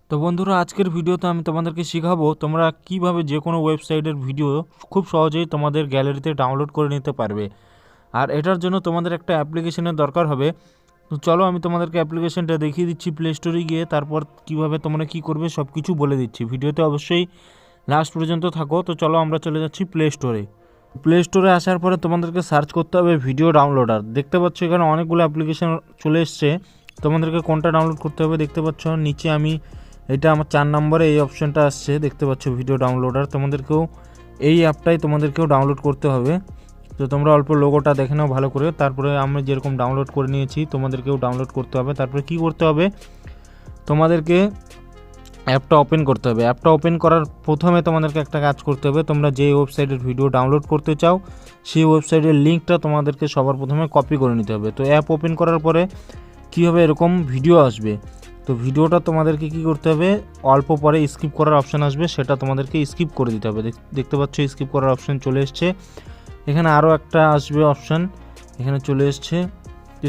তো বন্ধুরা, আজকের ভিডিওতে আমি তোমাদেরকে শেখাবো তোমরা কিভাবে যে কোনো ওয়েবসাইটের ভিডিও খুব সহজেই তোমাদের গ্যালারিতে ডাউনলোড করে নিতে পারবে। আর এটার জন্য তোমাদের একটা অ্যাপ্লিকেশনের দরকার হবে। তো চলো আমি তোমাদেরকে অ্যাপ্লিকেশনটা দেখিয়ে দিচ্ছি প্লে স্টোরে গিয়ে, তারপর কিভাবে তোমরা কি করবে সব কিছু বলে দিচ্ছি। ভিডিওতে অবশ্যই লাস্ট পর্যন্ত থাকো। তো চলো আমরা চলে যাচ্ছি প্লে স্টোরে। প্লে স্টোরে আসার পরে তোমাদেরকে সার্চ করতে হবে ভিডিও ডাউনলোডার। দেখতে পাচ্ছ এখানে অনেকগুলো অ্যাপ্লিকেশন চলে এসছে। তোমাদেরকে কোনটা ডাউনলোড করতে হবে দেখতে পাচ্ছ নিচে, আমি এটা আমার 4 নম্বরে এই অপশানটা আসছে, দেখতে পাচ্ছ ভিডিও ডাউনলোডার। তোমাদেরকেও এই অ্যাপটাই তোমাদেরকেও ডাউনলোড করতে হবে। তো তোমরা অল্প লোগোটা দেখে নাও ভালো করে, তারপরে আমি যেরকম ডাউনলোড করে নিয়েছি তোমাদেরকেও ডাউনলোড করতে হবে। তারপরে কি করতে হবে, তোমাদেরকে অ্যাপটা ওপেন করতে হবে। অ্যাপটা ওপেন করার প্রথমে তোমাদেরকে একটা কাজ করতে হবে, তোমরা যে ওয়েবসাইটের ভিডিও ডাউনলোড করতে চাও সেই ওয়েবসাইটের লিঙ্কটা তোমাদেরকে সবার প্রথমে কপি করে নিতে হবে। তো অ্যাপ ওপেন করার পরে কী হবে, এরকম ভিডিও আসবে। তো ভিডিওটা তোমাদেরকে কি করতে হবে, অল্প পরে স্কিপ করার অপশান আসবে, সেটা তোমাদেরকে স্কিপ করে দিতে হবে। দেখতে পাচ্ছ স্কিপ করার অপশান চলে এসছে। এখানে আরও একটা আসবে অপশান, এখানে চলে এসছে।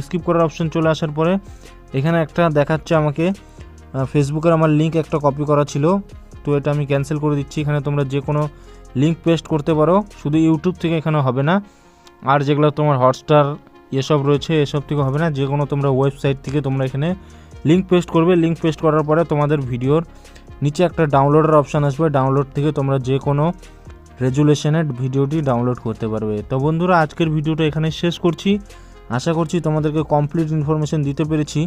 স্কিপ করার অপশান চলে আসার পরে এখানে একটা দেখাচ্ছে আমাকে ফেসবুকের আমার লিঙ্ক একটা কপি করা ছিল, তো এটা আমি ক্যান্সেল করে দিচ্ছি। এখানে তোমরা যে কোনো লিঙ্ক পেস্ট করতে পারো, শুধু ইউটিউব থেকে এখানে হবে না, আর যেগুলো তোমার হটস্টার এসব রয়েছে এসব থেকে হবে না, যে কোনো তোমরা ওয়েবসাইট থেকে তোমরা এখানে লিঙ্ক পেস্ট করবে। লিঙ্ক পেস্ট করার পরে তোমাদের ভিডিওর নিচে একটা ডাউনলোডের অপশান আসবে, ডাউনলোড থেকে তোমরা যে কোনো রেজুলেশনের ভিডিওটি ডাউনলোড করতে পারবে। তো বন্ধুরা, আজকের ভিডিওটা এখানে শেষ করছি। আশা করছি তোমাদেরকে কমপ্লিট ইনফরমেশন দিতে পেরেছি।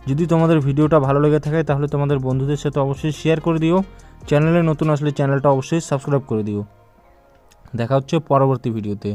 যদি তোমাদের ভিডিওটা ভালো লেগে থাকে তাহলে তোমাদের বন্ধুদের সাথে অবশ্যই শেয়ার করে দিও। চ্যানেলে নতুন আসলে চ্যানেলটা অবশ্যই সাবস্ক্রাইব করে দিও। দেখা হচ্ছে পরবর্তী ভিডিওতে।